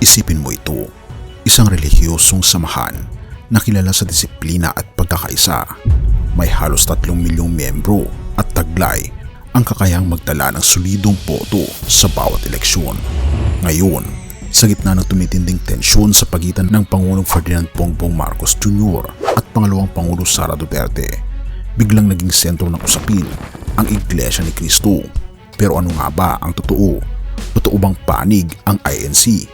Isipin mo ito, isang relihiyosong samahan na kilala sa disiplina at pagkakaisa. May halos 3 milyong miyembro at taglay ang kakayahang magtala ng solidong boto sa bawat eleksyon. Ngayon, sa gitna ng tumitinding tensyon sa pagitan ng Pangulong Ferdinand Bongbong Marcos Jr. at Pangalawang Pangulo Sara Duterte, biglang naging sentro ng usapin ang Iglesia ni Cristo. Pero ano nga ba ang totoo? Totoo bang panig ang INC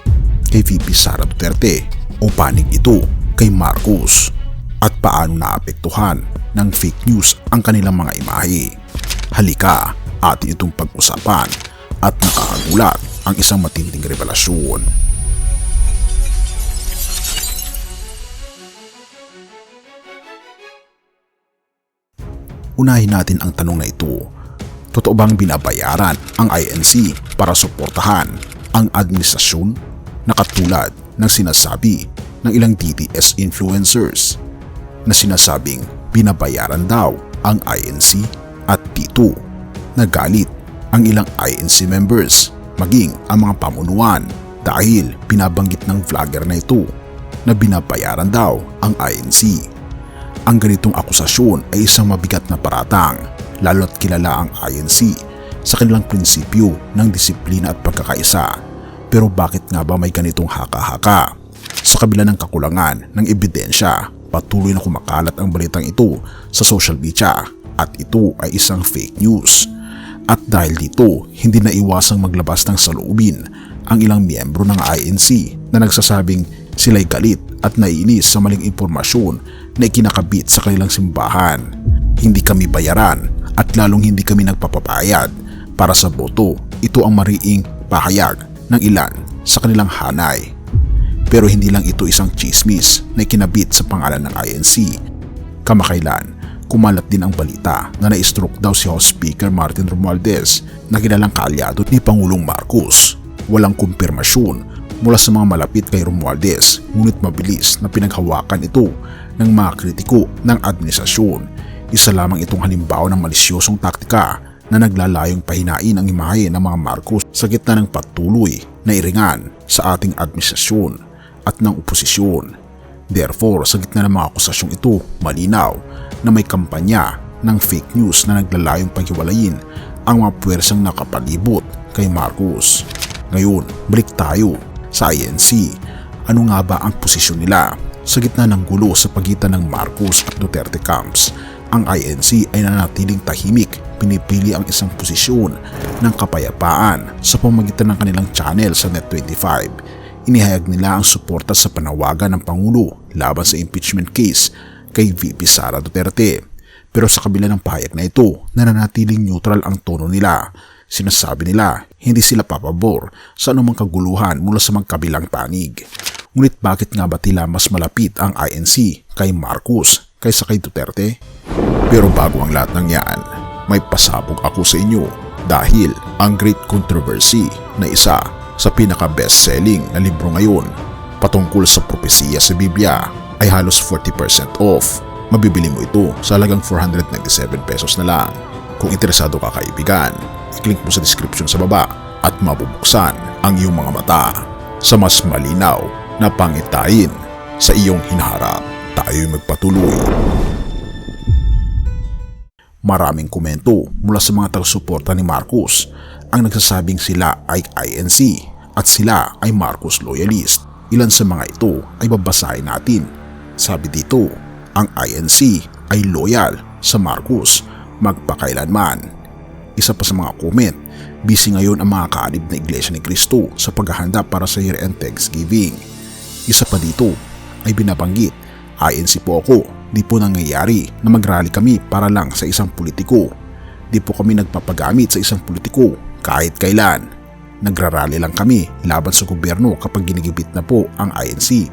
kay VP Sara Duterte o panig ito kay Marcos? At paano naapektuhan ng fake news ang kanilang mga imahe? Halika, atin itong pag-usapan at nakakagulat ang isang matinding revelasyon. Unahin natin ang tanong na ito. Totoo bang binabayaran ang INC para suportahan ang administrasyon na katulad ng sinasabi ng ilang DDS influencers na sinasabing binabayaran daw ang INC at dito nagalit ang ilang INC members maging ang mga pamunuan dahil binabanggit ng vlogger na ito na binabayaran daw ang INC. Ang ganitong akusasyon ay isang mabigat na paratang lalo't kilala ang INC sa kanilang prinsipyo ng disiplina at pagkakaisa. Pero bakit nga ba may ganitong haka-haka? Sa kabila ng kakulangan ng ebidensya, patuloy na kumakalat ang balitang ito sa social media at ito ay isang fake news. At dahil dito, hindi na iwasang maglabas ng saloobin ang ilang miyembro ng INC na nagsasabing sila'y galit at naiinis sa maling impormasyon na ikinakabit sa kanilang simbahan. Hindi kami bayaran at lalong hindi kami nagpapapayad para sa boto. Ito ang mariing pahayag ng ilan sa kanilang hanay. Pero hindi lang ito isang chismis na ikinabit sa pangalan ng INC. Kamakailan, kumalat din ang balita na na-stroke daw si House Speaker Martin Romualdez na kilalang kaalyado ni Pangulong Marcos. Walang kumpirmasyon mula sa mga malapit kay Romualdez, ngunit mabilis na pinaghawakan ito ng mga kritiko ng administrasyon. Isa lamang itong halimbawa ng malisyosong taktika na naglalayong pahinain ang imahe ng mga Marcos sa gitna ng patuloy na iringan sa ating administrasyon at ng oposisyon. Therefore, sa gitna ng mga akusasyong ito, malinaw na may kampanya ng fake news na naglalayong paghiwalayin ang mga puwersang nakapalibot kay Marcos. Ngayon, balik tayo sa INC. Ano nga ba ang posisyon nila? Sa gitna ng gulo sa pagitan ng Marcos at Duterte camps, ang INC ay nanatiling tahimik, pinipili ang isang posisyon ng kapayapaan sa pamamagitan ng kanilang channel sa Net25. Inihayag nila ang suporta sa panawagan ng Pangulo laban sa impeachment case kay VP Sara Duterte. Pero sa kabila ng pahayag na ito, nananatiling neutral ang tono nila. Sinasabi nila hindi sila papabor sa anumang kaguluhan mula sa magkabilang panig. Ngunit bakit nga ba tila mas malapit ang INC kay Marcos kaysa kay Duterte? Pero bago ang lahat ng yan, may pasabog ako sa inyo dahil ang Great Controversy na isa sa pinaka-best-selling na libro ngayon patungkol sa propesiya sa Biblia ay halos 40% off. Mabibili mo ito sa halagang 497 pesos na lang. Kung interesado ka kaibigan, i-click mo sa description sa baba at mabubuksan ang iyong mga mata sa mas malinaw na pangitain sa iyong hinaharap. Tayo'y magpatuloy. Maraming komento mula sa mga taga-suporta ni Marcos ang nagsasabing sila ay INC at sila ay Marcos loyalist. Ilan sa mga ito ay babasahin natin. Sabi dito, ang INC ay loyal sa Marcos magpakailanman. Isa pa sa mga comment, busy ngayon ang mga kaanib na Iglesia ni Cristo sa paghahanda para sa year-end Thanksgiving. Isa pa dito ay binabanggit, INC po ako, di po nangyayari na mag-rally kami para lang sa isang politiko. Di po kami nagpapagamit sa isang politiko kahit kailan. Nagrarally lang kami laban sa gobyerno kapag ginigibit na po ang INC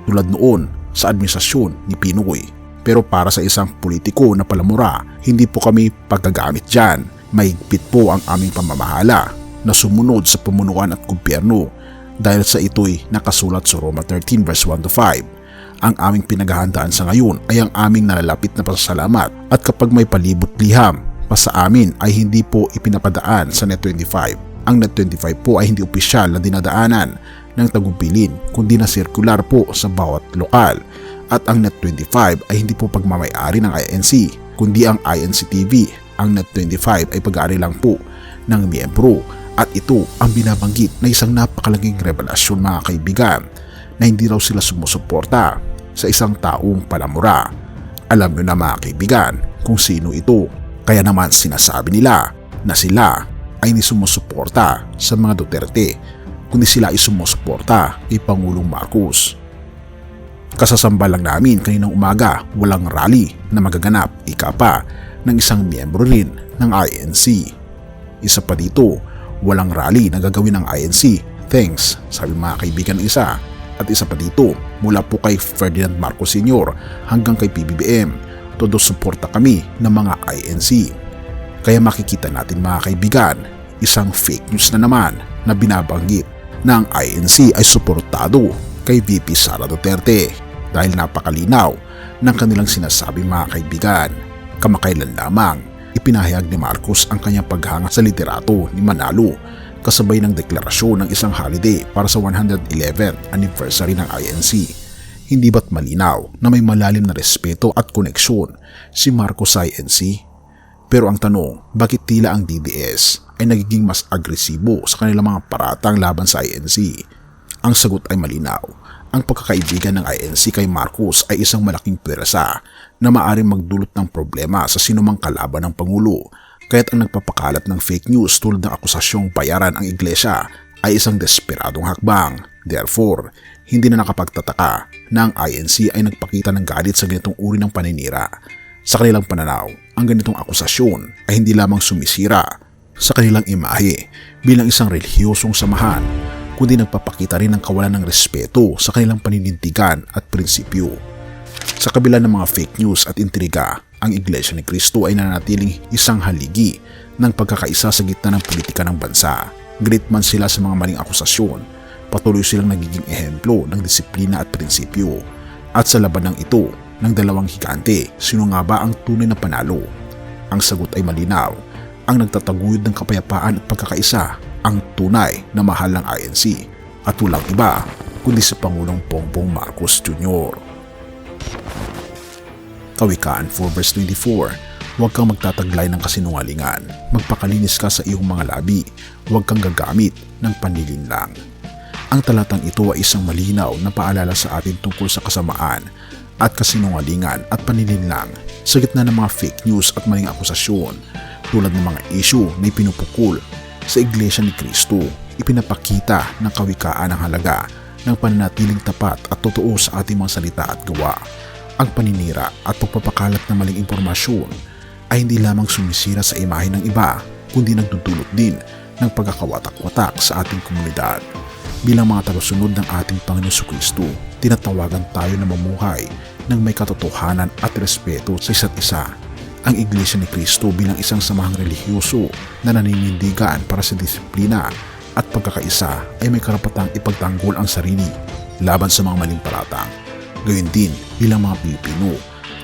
tulad noon sa administrasyon ni Pinoy. Pero para sa isang politiko na palamura, hindi po kami paggagamit dyan. Mahigpit po ang aming pamamahala na sumunod sa pamunuan at gobyerno dahil sa ito'y nakasulat sa Roma 13 verse 1-5. Ang aming pinaghahandaan sa ngayon ay ang aming nalalapit na pasasalamat at kapag may palibot liham pa sa amin ay hindi po ipinapadaan sa Net25. Ang Net25 po ay hindi opisyal na dinadaanan ng tagubilin kundi na circular po sa bawat lokal, at ang Net25 ay hindi po pagmamay-ari ng INC kundi ang INC TV. Ang Net25 ay pag-aari lang po ng miyembro, at ito ang binabanggit na isang napakalaking revelasyon mga kaibigan, na hindi raw sila sumusuporta sa isang taong palamura. Alam nyo na mga kaibigan kung sino ito, kaya naman sinasabi nila na sila ay hindi sumusuporta sa mga Duterte kundi sila ay sumusuporta kay Pangulong Marcos. Kasasamba lang namin kaninang umaga, walang rally na magaganap, ika pa ng isang miyembro rin ng INC. Isa pa dito, walang rally na gagawin ng INC, thanks, sabi mga kaibigan ng isa. At isa pa dito, mula po kay Ferdinand Marcos Sr. hanggang kay PBBM, todo suporta kami ng mga INC. Kaya makikita natin mga kaibigan, isang fake news na naman na binabanggit na ang INC ay suportado kay VP Sara Duterte dahil napakalinaw ng kanilang sinasabi mga kaibigan. Kamakailan lamang, ipinahayag ni Marcos ang kanyang paghanga sa liderato ni Manalo kasabay ng deklarasyon ng isang holiday para sa 111th anniversary ng INC. Hindi ba't malinaw na may malalim na respeto at koneksyon si Marcos sa INC? Pero ang tanong, bakit tila ang DDS ay nagiging mas agresibo sa kanilang mga paratang laban sa INC? Ang sagot ay malinaw. Ang pagkakaibigan ng INC kay Marcos ay isang malaking pwersa na maaaring magdulot ng problema sa sinumang kalaban ng Pangulo. Kaya't ang nagpapakalat ng fake news tulad ng akusasyong bayaran ang iglesia ay isang desperadong hakbang. Therefore, hindi na nakapagtataka na ang INC ay nagpakita ng galit sa ganitong uri ng paninira. Sa kanilang pananaw, ang ganitong akusasyon ay hindi lamang sumisira sa kanilang imahe bilang isang relihiyosong samahan, kundi nagpapakita rin ng kawalan ng respeto sa kanilang paninindigan at prinsipyo. Sa kabila ng mga fake news at intriga, ang Iglesia ni Cristo ay nanatiling isang haligi ng pagkakaisa sa gitna ng politika ng bansa. Galit man sila sa mga maling akusasyon, patuloy silang nagiging ehemplo ng disiplina at prinsipyo. At sa laban ng ito ng dalawang higante, sino nga ba ang tunay na panalo? Ang sagot ay malinaw. Ang nagtataguyod ng kapayapaan at pagkakaisa, ang tunay na mahal ng INC, at walang iba kundi sa Pangulong Bongbong Marcos Jr. Kawikaan 4 verse 24, huwag kang magtataglay ng kasinungalingan, magpakalinis ka sa iyong mga labi, huwag kang gagamit ng panlilinlang. Ang talatang ito ay isang malinaw na paalala sa atin tungkol sa kasamaan at kasinungalingan at panlilinlang sa gitna ng mga fake news at maling akusasyon tulad ng mga issue na ipinupukol sa Iglesia ni Cristo. Ipinapakita ng kawikaan ang halaga ng pananatiling tapat at totoo sa ating mga salita at gawa. Ang paninira at pagpapakalat ng maling impormasyon ay hindi lamang sumisira sa imahe ng iba, kundi nagdudulot din ng pagkakawatak-watak sa ating komunidad. Bilang mga tagasunod ng ating Panginoon Jesucristo, tinatawagan tayo na mamuhay ng may katotohanan at respeto sa isa't isa. Ang Iglesia ni Cristo bilang isang samahang relihiyoso na naninindigan para sa disiplina at pagkakaisa ay may karapatang ipagtanggol ang sarili laban sa mga maling paratang. Gayun din bilang mga Pilipino,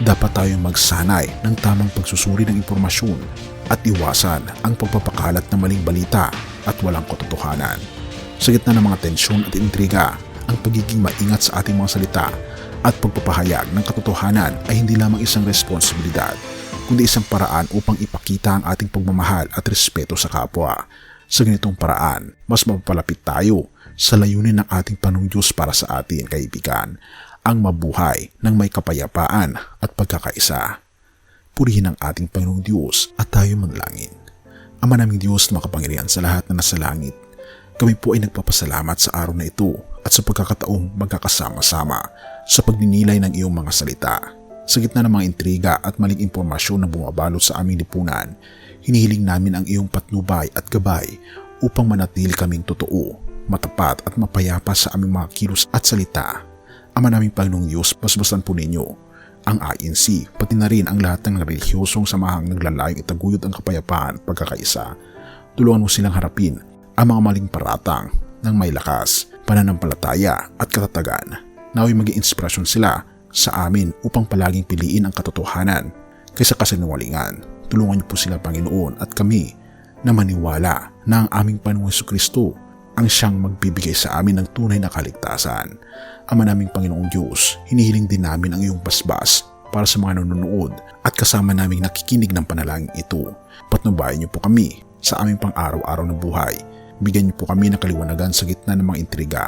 dapat tayong magsanay ng tamang pagsusuri ng impormasyon at iwasan ang pagpapakalat ng maling balita at walang katotohanan. Sa gitna ng mga tensyon at intriga, ang pagiging maingat sa ating mga salita at pagpapahayag ng katotohanan ay hindi lamang isang responsibilidad, kundi isang paraan upang ipakita ang ating pagmamahal at respeto sa kapwa. Sa ganitong paraan, mas mapapalapit tayo sa layunin ng ating Panginoong Diyos para sa atin, kaibigan, ang mabuhay ng may kapayapaan at pagkakaisa. Purihin ang ating Panginoong Diyos at tayo manalangin. Ama naming Diyos na makapangyarihan sa lahat na nasa langit, kami po ay nagpapasalamat sa araw na ito at sa pagkakataong magkakasama-sama sa pagninilay ng iyong mga salita. Sa gitna ng mga intriga at maling impormasyon na bumabalot sa aming lipunan, hinihiling namin ang iyong patnubay at gabay upang manatili kaming totoo, matapat at mapayapa sa aming mga kilos at salita. Ama naming Panginoong Diyos, basbasan po ninyo ang INC, pati na rin ang lahat ng relihiyosong samahang naglalayong itaguyod ang kapayapaan at pagkakaisa. Tulungan mo silang harapin ang mga maling paratang ng may lakas, pananampalataya at katatagan. Nawa'y maging inspirasyon sila sa amin upang palaging piliin ang katotohanan kaysa kasinungalingan. Tulungan niyo po sila, Panginoon, at kami na maniwala na ang aming Panginoong Jesucristo ang siyang magbibigay sa amin ng tunay na kaligtasan. Ama naming Panginoong Diyos, hinihiling din namin ang iyong basbas para sa mga nanonood at kasama naming nakikinig ng panalangin ito. Patnubayan niyo po kami sa aming pang-araw-araw na buhay. Bigyan niyo po kami ng kaliwanagan sa gitna ng mga intriga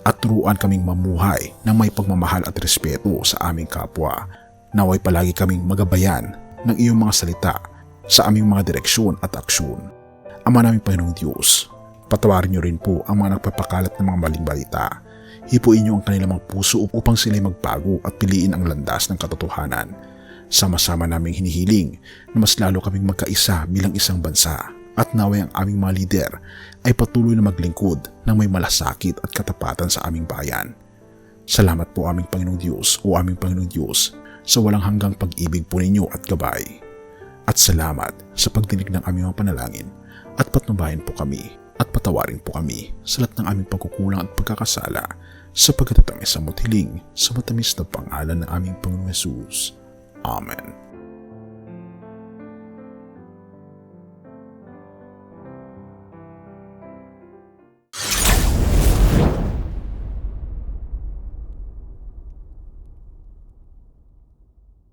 at turuan kaming mamuhay ng may pagmamahal at respeto sa aming kapwa. Naway palagi kaming magabayan ng iyong mga salita sa aming mga direksyon at aksyon. Ama naming Panginoong Diyos, patawarin niyo rin po ang mga nagpapakalat ng mga maling balita. Hipuin niyo ang kanilang mga puso upang sila'y magbago at piliin ang landas ng katotohanan. Sama-sama naming hinihiling na mas lalo kaming magkaisa bilang isang bansa at naway ang aming mga lider ay patuloy na maglingkod ng may malasakit at katapatan sa aming bayan. Salamat po aming Panginoong Diyos o aming Panginoong Diyos sa walang hanggang pag-ibig po ninyo at gabay. At salamat sa pagdinig ng aming mga panalangin at patnubayan po kami at patawarin po kami sa lahat ng aming pagkukulang at pagkakasala sapagkat ito ang isang mutiling sa matamis na pangalan ng aming Panginoong Hesus. Amen.